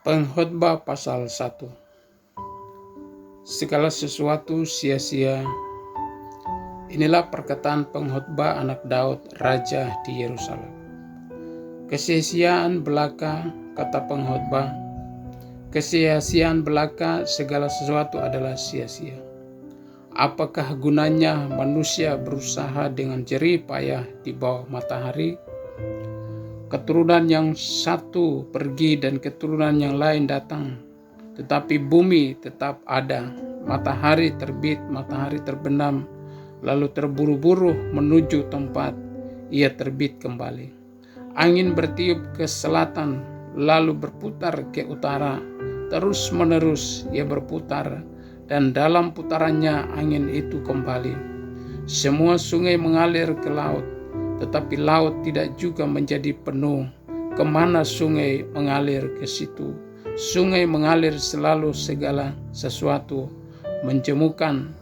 Pengkhotbah pasal 1. Segala sesuatu sia-sia. Inilah perkataan pengkhotbah anak Daud, raja di Yerusalem. Kesia-siaan belaka, kata pengkhotbah. Kesia-siaan belaka, segala sesuatu adalah sia-sia. Apakah gunanya manusia berusaha dengan jerih payah di bawah matahari? Keturunan yang satu pergi dan keturunan yang lain datang, tetapi bumi tetap ada. Matahari terbit, matahari terbenam, lalu terburu-buru menuju tempat ia terbit kembali. Angin bertiup ke selatan, lalu berputar ke utara. Terus menerus ia berputar, dan dalam putarannya angin itu kembali. Semua sungai mengalir ke laut, tetapi laut tidak juga menjadi penuh. Kemana sungai mengalir, ke situ sungai mengalir selalu. Segala sesuatu menjemukan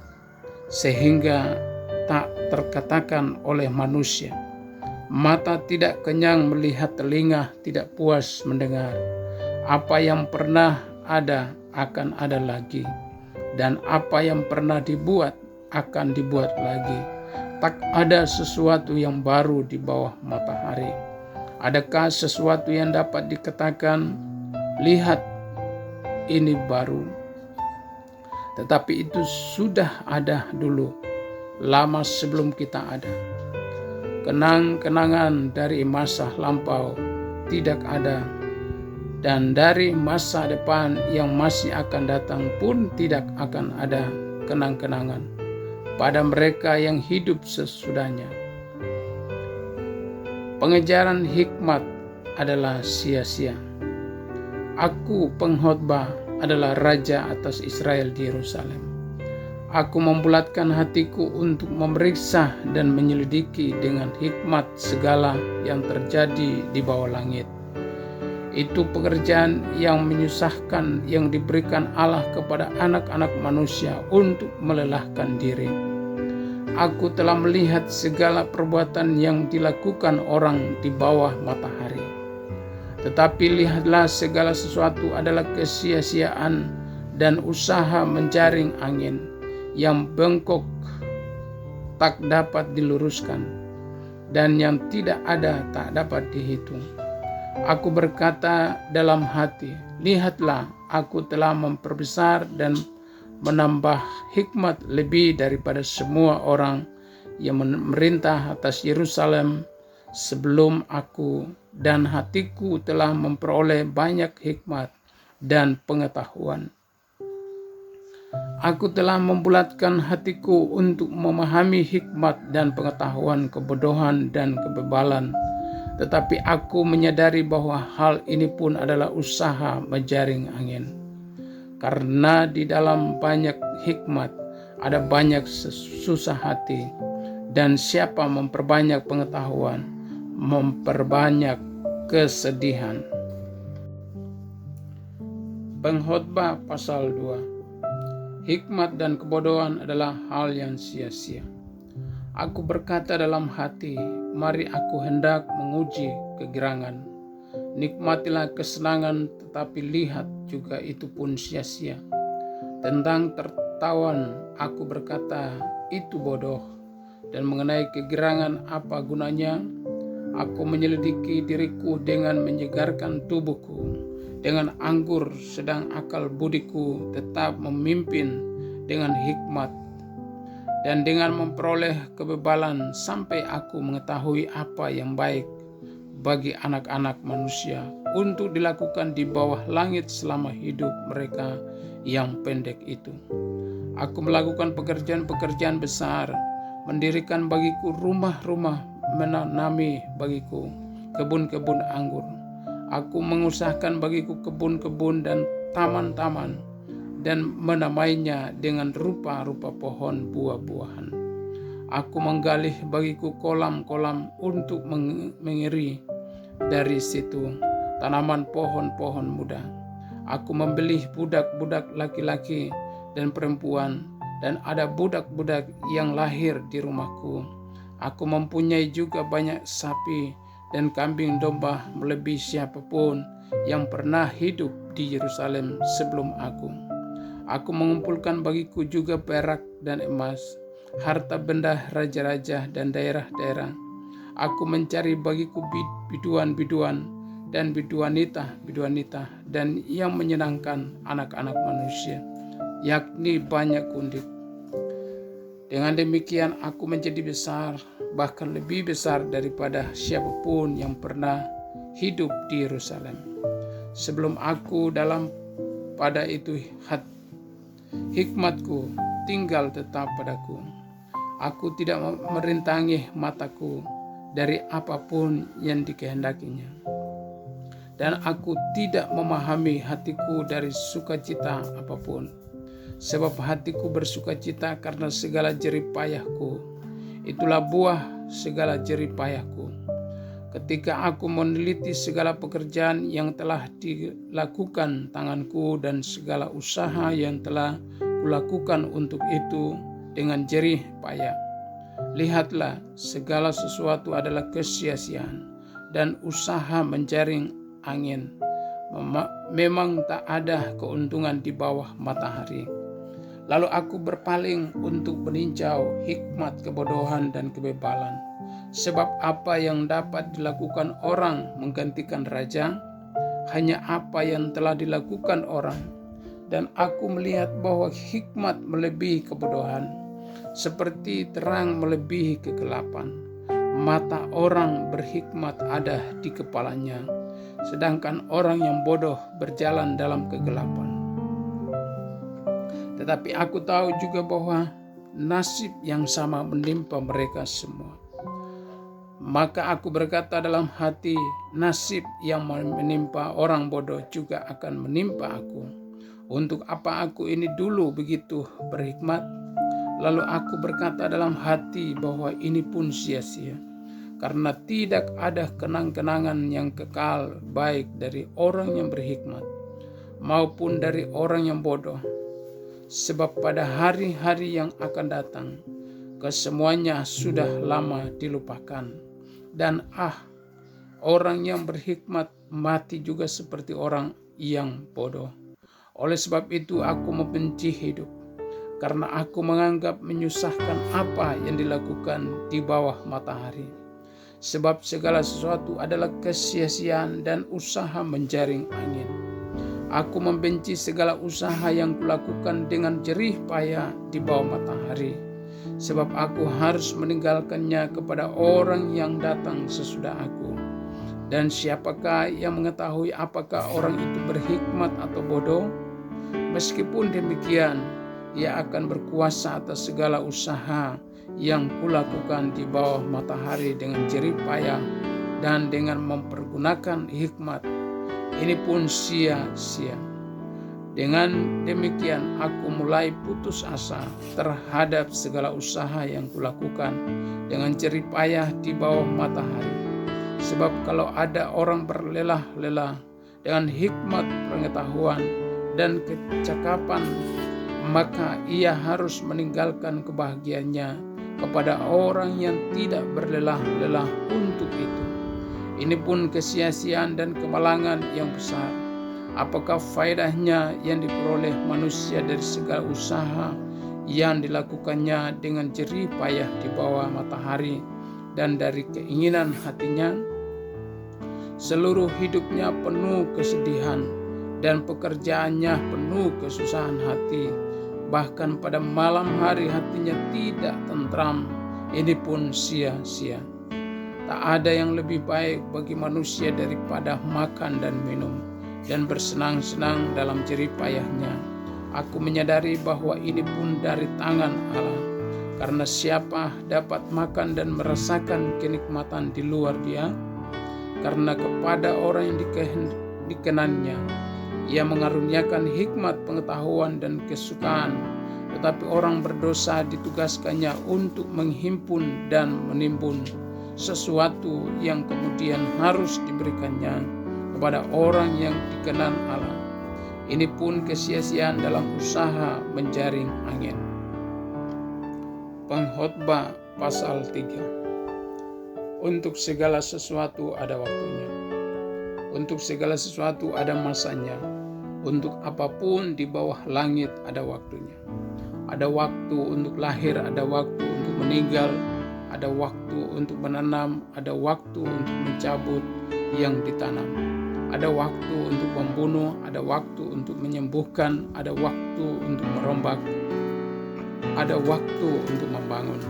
sehingga tak terkatakan oleh manusia. Mata tidak kenyang melihat, telinga tidak puas mendengar. Apa yang pernah ada akan ada lagi, dan apa yang pernah dibuat akan dibuat lagi. Tak ada sesuatu yang baru di bawah matahari. Adakah sesuatu yang dapat dikatakan, lihat, ini baru? Tetapi itu sudah ada dulu, lama sebelum kita ada. Kenang-kenangan dari masa lampau tidak ada, dan dari masa depan yang masih akan datang pun tidak akan ada kenang-kenangan pada mereka yang hidup sesudahnya. Pengejaran hikmat adalah sia-sia. Aku pengkhotbah adalah raja atas Israel di Yerusalem. Aku membulatkan hatiku untuk memeriksa dan menyelidiki dengan hikmat segala yang terjadi di bawah langit. Itu pekerjaan yang menyusahkan yang diberikan Allah kepada anak-anak manusia untuk melelahkan diri. Aku telah melihat segala perbuatan yang dilakukan orang di bawah matahari. Tetapi lihatlah, segala sesuatu adalah kesia-siaan dan usaha menjaring angin yang bengkok tak dapat diluruskan, dan yang tidak ada tak dapat dihitung. Aku berkata dalam hati, lihatlah, aku telah memperbesar dan menambah hikmat lebih daripada semua orang yang memerintah atas Yerusalem sebelum aku, dan hatiku telah memperoleh banyak hikmat dan pengetahuan. Aku telah membulatkan hatiku untuk memahami hikmat dan pengetahuan, kebodohan dan kebebalan. Tetapi aku menyadari bahwa hal ini pun adalah usaha menjaring angin. Karena di dalam banyak hikmat ada banyak susah hati, dan siapa memperbanyak pengetahuan, memperbanyak kesedihan. Pengkhotbah pasal 2. Hikmat dan kebodohan adalah hal yang sia-sia. Aku berkata dalam hati, mari aku hendak menguji kegirangan. Nikmatilah kesenangan, tetapi lihat juga itu pun sia-sia. Tentang tertawan aku berkata, itu bodoh. Dan mengenai kegirangan, apa gunanya? Aku menyelidiki diriku dengan menyegarkan tubuhku dengan anggur, sedang akal budiku tetap memimpin dengan hikmat dan dengan memperoleh kebebalan, sampai aku mengetahui apa yang baik bagi anak-anak manusia untuk dilakukan di bawah langit selama hidup mereka yang pendek itu. Aku melakukan pekerjaan-pekerjaan besar, mendirikan bagiku rumah-rumah, menanami bagiku kebun-kebun anggur. Aku mengusahakan bagiku kebun-kebun dan taman-taman, dan menamainya dengan rupa-rupa pohon buah-buahan. Aku menggalih bagiku kolam-kolam untuk mengiri dari situ tanaman pohon-pohon muda. Aku membeli budak-budak laki-laki dan perempuan, dan ada budak-budak yang lahir di rumahku. Aku mempunyai juga banyak sapi dan kambing domba melebihi siapapun yang pernah hidup di Yerusalem sebelum aku. Aku mengumpulkan bagiku juga perak dan emas, harta benda raja-raja dan daerah-daerah. Aku mencari bagiku biduan-biduan dan biduanita dan yang menyenangkan anak-anak manusia, yakni banyak undit. Dengan demikian aku menjadi besar, bahkan lebih besar daripada siapapun yang pernah hidup di Yerusalem sebelum aku. Pada itu hikmatku tinggal tetap padaku. Aku tidak merintangi mataku dari apapun yang dikehendakinya, dan aku tidak memahami hatiku dari sukacita apapun. Sebab hatiku bersukacita karena segala jerih payahku. Itulah buah segala jerih payahku. Ketika aku meneliti segala pekerjaan yang telah dilakukan tanganku dan segala usaha yang telah kulakukan untuk itu dengan jerih payah. Lihatlah, segala sesuatu adalah kesia-siaan dan usaha menjaring angin. Memang tak ada keuntungan di bawah matahari. Lalu aku berpaling untuk meninjau hikmat, kebodohan, dan kebebalan. Sebab apa yang dapat dilakukan orang menggantikan raja? Hanya apa yang telah dilakukan orang. Dan aku melihat bahwa hikmat melebihi kebodohan, seperti terang melebihi kegelapan. Mata orang berhikmat ada di kepalanya, sedangkan orang yang bodoh berjalan dalam kegelapan. Tetapi aku tahu juga bahwa nasib yang sama menimpa mereka semua. Maka aku berkata dalam hati, nasib yang menimpa orang bodoh juga akan menimpa aku. Untuk apa aku ini dulu begitu berhikmat? Lalu aku berkata dalam hati bahwa ini pun sia-sia, karena tidak ada kenang-kenangan yang kekal baik dari orang yang berhikmat maupun dari orang yang bodoh. Sebab pada hari-hari yang akan datang, kesemuanya sudah lama dilupakan. Dan orang yang berhikmat mati juga seperti orang yang bodoh. Oleh sebab itu aku membenci hidup, karena aku menganggap menyusahkan apa yang dilakukan di bawah matahari. Sebab segala sesuatu adalah kesia-siaan dan usaha menjaring angin. Aku membenci segala usaha yang kulakukan dengan jerih payah di bawah matahari, sebab aku harus meninggalkannya kepada orang yang datang sesudah aku. Dan siapakah yang mengetahui apakah orang itu berhikmat atau bodoh? Meskipun demikian, ia akan berkuasa atas segala usaha yang kulakukan di bawah matahari dengan jerih payah dan dengan mempergunakan hikmat. Ini pun sia-sia. Dengan demikian aku mulai putus asa terhadap segala usaha yang kulakukan dengan jerih payah di bawah matahari. Sebab kalau ada orang berlelah-lelah dengan hikmat, pengetahuan, dan kecakapan, maka ia harus meninggalkan kebahagiaannya kepada orang yang tidak berlelah-lelah untuk itu. Ini pun kesia-siaan dan kemalangan yang besar. Apakah faedahnya yang diperoleh manusia dari segala usaha yang dilakukannya dengan jerih payah di bawah matahari dan dari keinginan hatinya? Seluruh hidupnya penuh kesedihan dan pekerjaannya penuh kesusahan hati. Bahkan pada malam hari hatinya tidak tentram. Ini pun sia-sia. Tak ada yang lebih baik bagi manusia daripada makan dan minum dan bersenang-senang dalam jerih payahnya. Aku menyadari bahwa ini pun dari tangan Allah, karena siapa dapat makan dan merasakan kenikmatan di luar Dia? Karena kepada orang yang dikenannya, Ia mengaruniakan hikmat, pengetahuan, dan kesukaan. Tetapi orang berdosa ditugaskannya untuk menghimpun dan menimbun sesuatu yang kemudian harus diberikannya kepada orang yang dikenan Allah. Ini pun kesia-siaan dalam usaha menjaring angin. Pengkhotbah pasal 3. Untuk segala sesuatu ada waktunya. Untuk segala sesuatu ada masanya. Untuk apapun di bawah langit ada waktunya. Ada waktu untuk lahir, ada waktu untuk meninggal, ada waktu untuk menanam, ada waktu untuk mencabut yang ditanam. Ada waktu untuk membunuh, ada waktu untuk menyembuhkan, ada waktu untuk merombak, ada waktu untuk membangun,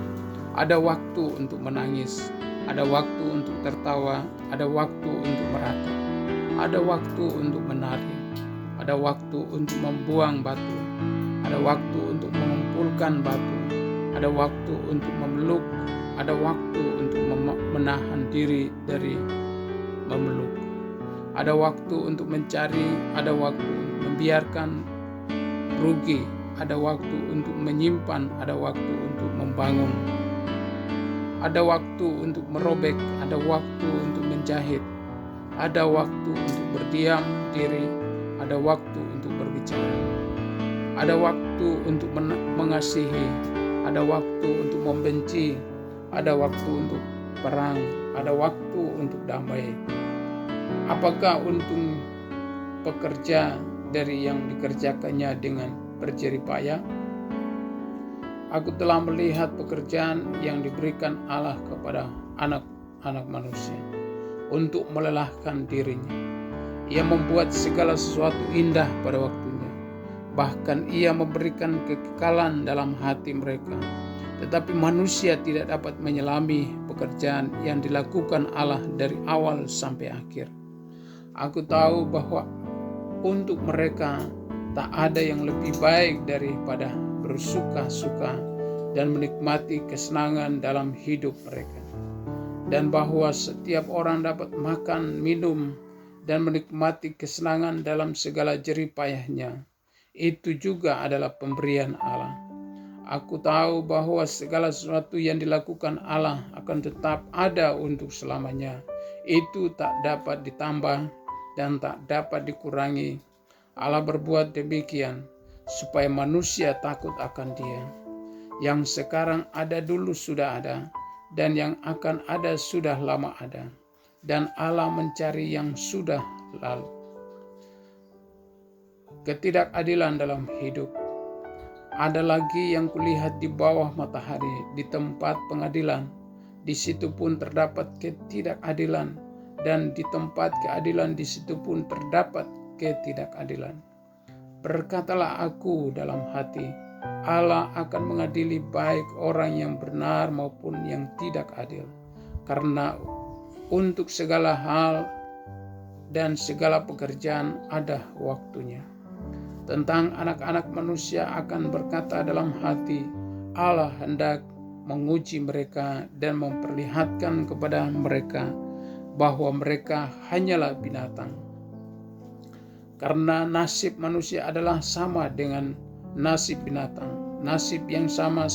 ada waktu untuk menangis, ada waktu untuk tertawa, ada waktu untuk meratap, ada waktu untuk menari, ada waktu untuk membuang batu, ada waktu untuk mengumpulkan batu, ada waktu untuk memeluk, ada waktu untuk menahan diri dari memeluk. Ada waktu untuk mencari, ada waktu untuk membiarkan rugi, ada waktu untuk menyimpan, ada waktu untuk membangun. Ada waktu untuk merobek, ada waktu untuk menjahit, ada waktu untuk berdiam diri, ada waktu untuk berbicara. Ada waktu untuk mengasihi, ada waktu untuk membenci, ada waktu untuk perang, ada waktu untuk damai. Apakah untung pekerja dari yang dikerjakannya dengan berjerih payah? Aku telah melihat pekerjaan yang diberikan Allah kepada anak-anak manusia untuk melelahkan dirinya. Ia membuat segala sesuatu indah pada waktunya. Bahkan ia memberikan kekekalan dalam hati mereka. Tetapi manusia tidak dapat menyelami pekerjaan yang dilakukan Allah dari awal sampai akhir. Aku tahu bahwa untuk mereka tak ada yang lebih baik daripada bersuka-suka dan menikmati kesenangan dalam hidup mereka. Dan bahwa setiap orang dapat makan, minum, dan menikmati kesenangan dalam segala jerih payahnya. Itu juga adalah pemberian Allah. Aku tahu bahwa segala sesuatu yang dilakukan Allah akan tetap ada untuk selamanya. Itu tak dapat ditambah dan tak dapat dikurangi. Allah berbuat demikian supaya manusia takut akan Dia. Yang sekarang ada dulu sudah ada, dan yang akan ada sudah lama ada, dan Allah mencari yang sudah lalu. Ketidakadilan dalam hidup. Ada lagi yang kulihat di bawah matahari, di tempat pengadilan. Di situ pun terdapat ketidakadilan, dan di tempat keadilan di situ pun terdapat ketidakadilan. Berkatalah aku dalam hati, Allah akan mengadili baik orang yang benar maupun yang tidak adil. Karena untuk segala hal dan segala pekerjaan ada waktunya. Tentang anak-anak manusia akan berkata dalam hati, Allah hendak menguji mereka dan memperlihatkan kepada mereka bahwa mereka hanyalah binatang. Karena nasib manusia adalah sama dengan nasib binatang. Nasib yang sama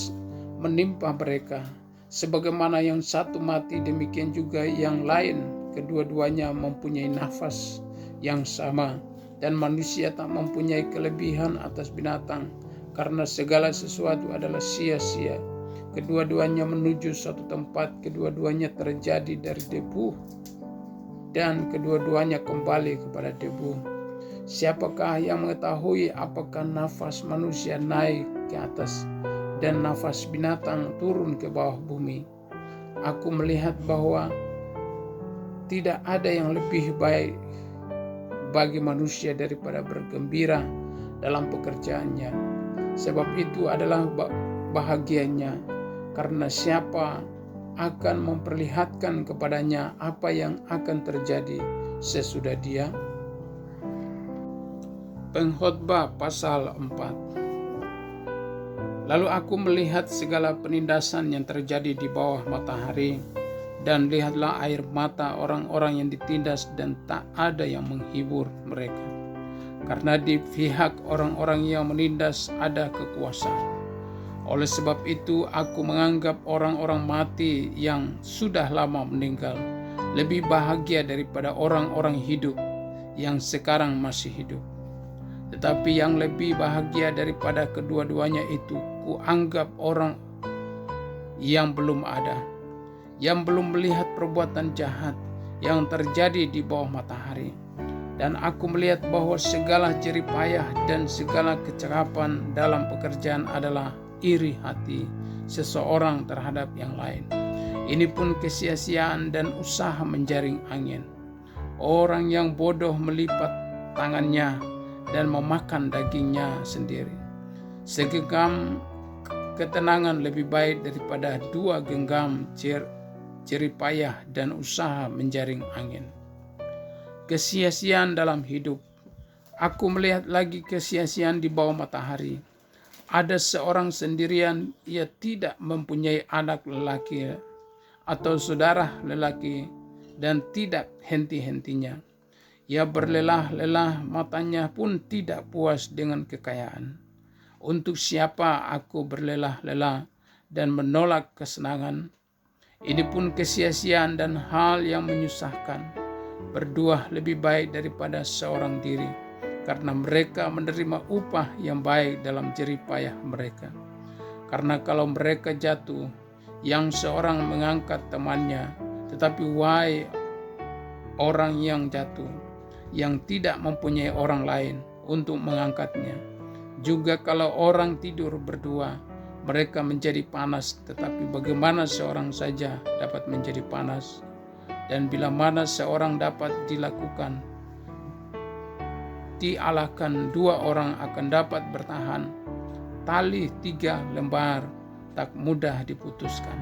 menimpa mereka. Sebagaimana yang satu mati, demikian juga yang lain. Kedua-duanya mempunyai nafas yang sama. Dan manusia tak mempunyai kelebihan atas binatang. Karena segala sesuatu adalah sia-sia. Kedua-duanya menuju suatu tempat. Kedua-duanya terjadi dari debu. Dan kedua-duanya kembali kepada debu. Siapakah yang mengetahui apakah nafas manusia naik ke atas dan nafas binatang turun ke bawah bumi? Aku melihat bahwa tidak ada yang lebih baik bagi manusia daripada bergembira dalam pekerjaannya. Sebab itu adalah bahagianya, karena siapa akan memperlihatkan kepadanya apa yang akan terjadi sesudah dia. Pengkhotbah pasal 4. Lalu aku melihat segala penindasan yang terjadi di bawah matahari, dan lihatlah air mata orang-orang yang ditindas dan tak ada yang menghibur mereka. Karena di pihak orang-orang yang menindas ada kekuasaan. Oleh sebab itu aku menganggap orang-orang mati yang sudah lama meninggal lebih bahagia daripada orang-orang hidup yang sekarang masih hidup. Tetapi yang lebih bahagia daripada kedua-duanya itu kuanggap orang yang belum ada, yang belum melihat perbuatan jahat, yang terjadi di bawah matahari. Dan aku melihat bahwa segala jerih payah dan segala kecakapan dalam pekerjaan adalah iri hati seseorang terhadap yang lain. Ini pun kesia-siaan dan usaha menjaring angin. Orang yang bodoh melipat tangannya dan memakan dagingnya sendiri. Segenggam ketenangan lebih baik daripada 2 genggam jerih payah dan usaha menjaring angin. Kesia-siaan dalam hidup. Aku melihat lagi kesia-siaan di bawah matahari. Ada seorang sendirian, ia tidak mempunyai anak lelaki atau saudara lelaki, dan tidak henti-hentinya. Ia berlelah-lelah, matanya pun tidak puas dengan kekayaan. Untuk siapa aku berlelah-lelah dan menolak kesenangan? Ini pun kesia-siaan dan hal yang menyusahkan. Berdua lebih baik daripada seorang diri, karena mereka menerima upah yang baik dalam jerih payah mereka. Karena kalau mereka jatuh, yang seorang mengangkat temannya, tetapi wahai orang yang jatuh, yang tidak mempunyai orang lain untuk mengangkatnya. Juga kalau orang tidur berdua, mereka menjadi panas, tetapi bagaimana seorang saja dapat menjadi panas? Dan bila mana seorang dapat dilakukan, dialahkan 2 orang akan dapat bertahan. Tali 3 lembar tak mudah diputuskan.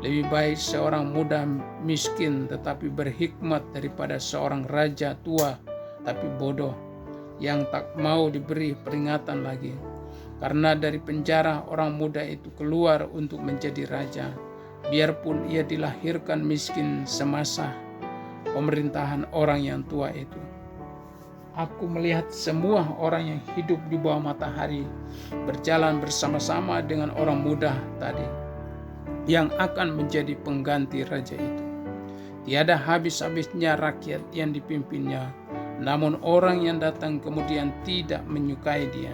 Lebih baik seorang muda miskin tetapi berhikmat daripada seorang raja tua tapi bodoh, yang tak mau diberi peringatan lagi. Karena dari penjara orang muda itu keluar untuk menjadi raja, biarpun ia dilahirkan miskin semasa pemerintahan orang yang tua itu. Aku melihat semua orang yang hidup di bawah matahari berjalan bersama-sama dengan orang muda tadi, yang akan menjadi pengganti raja itu. Tiada habis-habisnya rakyat yang dipimpinnya, namun orang yang datang kemudian tidak menyukai dia.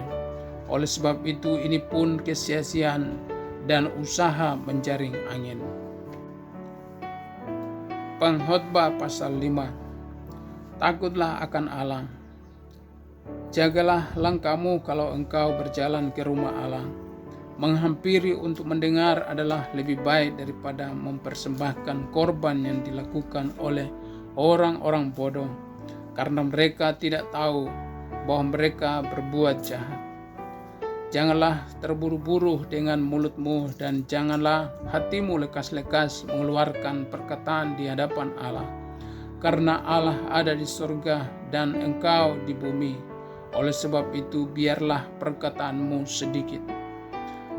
Oleh sebab itu ini pun kesia-siaan dan usaha menjaring angin. Pengkhotbah pasal 5. Takutlah akan Allah. Jagalah langkahmu kalau engkau berjalan ke rumah Allah. Menghampiri untuk mendengar adalah lebih baik daripada mempersembahkan korban yang dilakukan oleh orang-orang bodoh, karena mereka tidak tahu bahwa mereka berbuat jahat. Janganlah terburu-buru dengan mulutmu, dan janganlah hatimu lekas-lekas mengeluarkan perkataan di hadapan Allah. Karena Allah ada di surga dan engkau di bumi. Oleh sebab itu biarlah perkataanmu sedikit.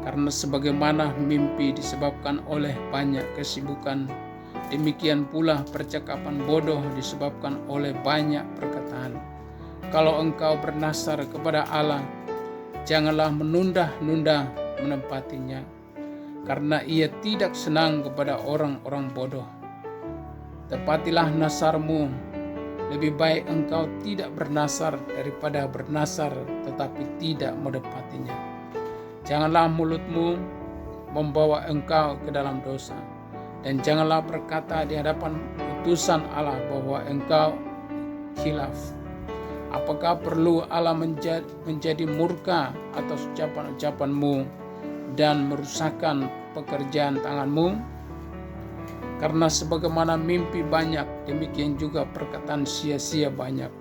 Karena sebagaimana mimpi disebabkan oleh banyak kesibukan, demikian pula percakapan bodoh disebabkan oleh banyak perkataan. Kalau engkau bernasar kepada Allah, janganlah menunda-nunda menempatinya, karena ia tidak senang kepada orang-orang bodoh. Tepatilah nasarmu, lebih baik engkau tidak bernasar daripada bernasar tetapi tidak menepatinya. Janganlah mulutmu membawa engkau ke dalam dosa, dan janganlah berkata di hadapan utusan Allah bahwa engkau khilaf. Apakah perlu Allah menjadi murka atas ucapan-ucapanmu dan merusakkan pekerjaan tanganmu? Karena sebagaimana mimpi banyak, demikian juga perkataan sia-sia banyak.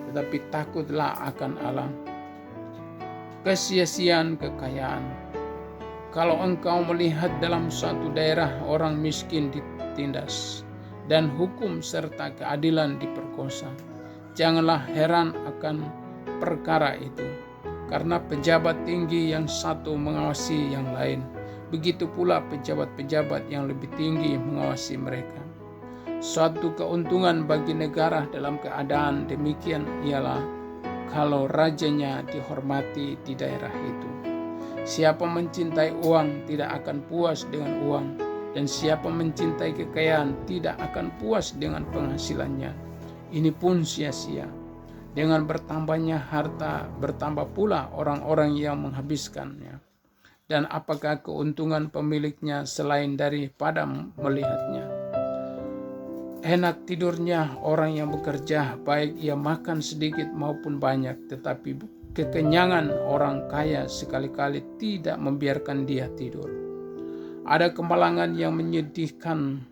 Tetapi takutlah akan Allah. Kesia-siaan kekayaan. Kalau engkau melihat dalam suatu daerah orang miskin ditindas dan hukum serta keadilan diperkosa, janganlah heran akan perkara itu, karena pejabat tinggi yang satu mengawasi yang lain, begitu pula pejabat-pejabat yang lebih tinggi mengawasi mereka. Suatu keuntungan bagi negara dalam keadaan demikian ialah kalau rajanya dihormati di daerah itu. Siapa mencintai uang tidak akan puas dengan uang, dan siapa mencintai kekayaan tidak akan puas dengan penghasilannya. Ini pun sia-sia. Dengan bertambahnya harta, bertambah pula orang-orang yang menghabiskannya. Dan apakah keuntungan pemiliknya selain daripada melihatnya? Enak tidurnya orang yang bekerja, baik ia makan sedikit maupun banyak, tetapi kekenyangan orang kaya sekali-kali tidak membiarkan dia tidur. Ada kemalangan yang menyedihkan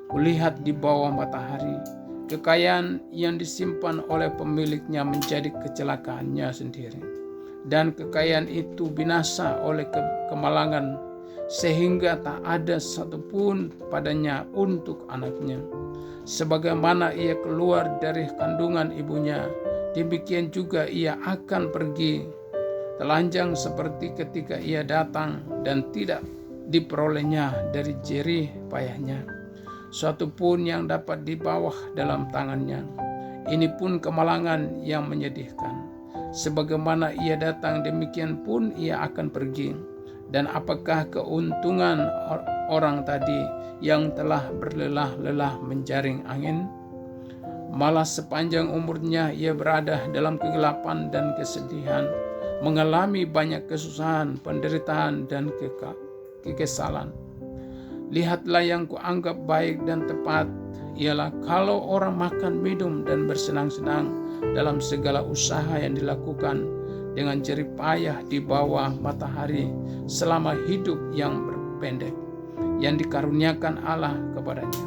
kulihat di bawah matahari. Kekayaan yang disimpan oleh pemiliknya menjadi kecelakaannya sendiri, dan kekayaan itu binasa oleh kemalangan, sehingga tak ada satupun padanya untuk anaknya. Sebagaimana ia keluar dari kandungan ibunya, demikian juga ia akan pergi. Telanjang seperti ketika ia datang, dan tidak diperolehnya dari jerih payahnya suatu pun yang dapat dibawa dalam tangannya. Ini pun kemalangan yang menyedihkan. Sebagaimana ia datang, demikian pun ia akan pergi. Dan apakah keuntungan orang tadi yang telah berlelah-lelah menjaring angin? Malah sepanjang umurnya ia berada dalam kegelapan dan kesedihan, mengalami banyak kesusahan, penderitaan, dan kekesalan. Lihatlah yang kuanggap baik dan tepat, ialah kalau orang makan, minum, dan bersenang-senang dalam segala usaha yang dilakukan dengan jerih payah di bawah matahari selama hidup yang berpendek yang dikaruniakan Allah kepadanya.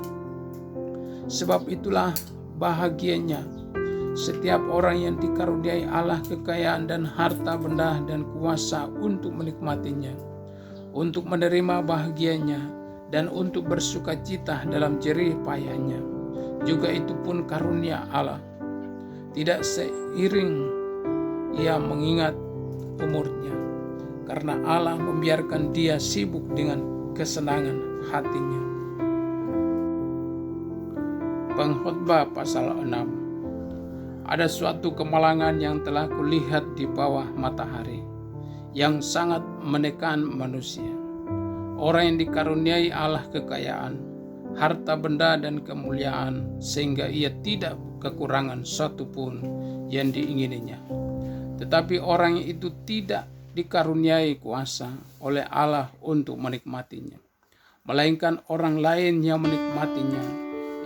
Sebab itulah bahagianya setiap orang yang dikaruniai Allah kekayaan dan harta benda dan kuasa untuk menikmatinya, untuk menerima bahagianya, dan untuk bersuka cita dalam jerih payahnya. Juga itu pun karunia Allah. Tidak seiring ia mengingat umurnya, karena Allah membiarkan dia sibuk dengan kesenangan hatinya. Pengkhotbah pasal 6. Ada suatu kemalangan yang telah kulihat di bawah matahari, yang sangat menekan manusia. Orang yang dikaruniai Allah kekayaan, harta benda, dan kemuliaan, sehingga ia tidak kekurangan satu pun yang diingininya. Tetapi orang itu tidak dikaruniai kuasa oleh Allah untuk menikmatinya, melainkan orang lain yang menikmatinya.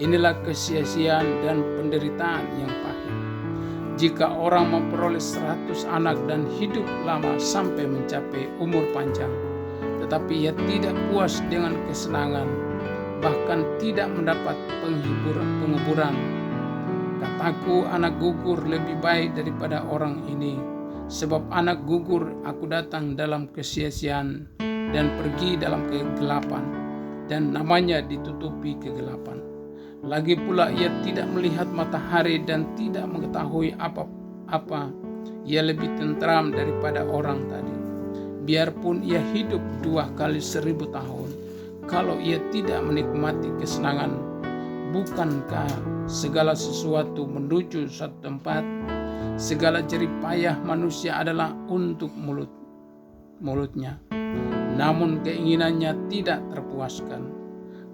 Inilah kesia-siaan dan penderitaan yang pahit. Jika orang memperoleh 100 anak dan hidup lama sampai mencapai umur panjang, tetapi ia tidak puas dengan kesenangan, bahkan tidak mendapat penguburan. Kataku, anak gugur lebih baik daripada orang ini, sebab anak gugur aku datang dalam kesia-siaan dan pergi dalam kegelapan, dan namanya ditutupi kegelapan. Lagi pula ia tidak melihat matahari dan tidak mengetahui apa-apa. Ia lebih tentram daripada orang tadi. Biarpun ia hidup 2 kali 1000 tahun, kalau ia tidak menikmati kesenangan, bukankah segala sesuatu menuju suatu tempat? Segala jerih payah manusia adalah untuk mulutnya, namun keinginannya tidak terpuaskan.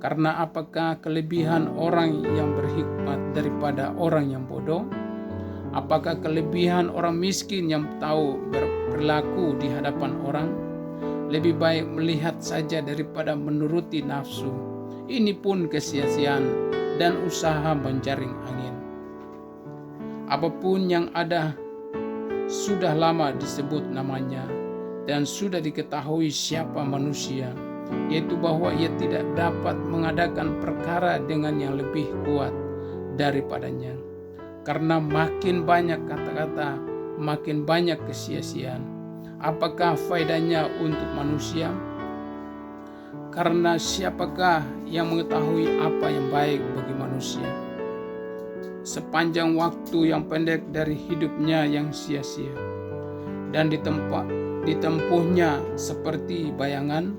Karena apakah kelebihan orang yang berhikmat daripada orang yang bodoh? Apakah kelebihan orang miskin yang tahu berlaku di hadapan orang? Lebih baik melihat saja daripada menuruti nafsu. Ini pun kesia-siaan dan usaha menjaring angin. Apapun yang ada sudah lama disebut namanya, dan sudah diketahui siapa manusia, yaitu bahwa ia tidak dapat mengadakan perkara dengan yang lebih kuat daripadanya. Karena makin banyak kata-kata, makin banyak kesia-siaan. Apakah faedahnya untuk manusia? Karena siapakah yang mengetahui apa yang baik bagi manusia? Sepanjang waktu yang pendek dari hidupnya yang sia-sia, dan ditempuhnya seperti bayangan.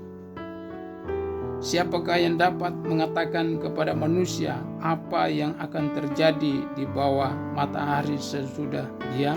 Siapakah yang dapat mengatakan kepada manusia apa yang akan terjadi di bawah matahari sesudah dia?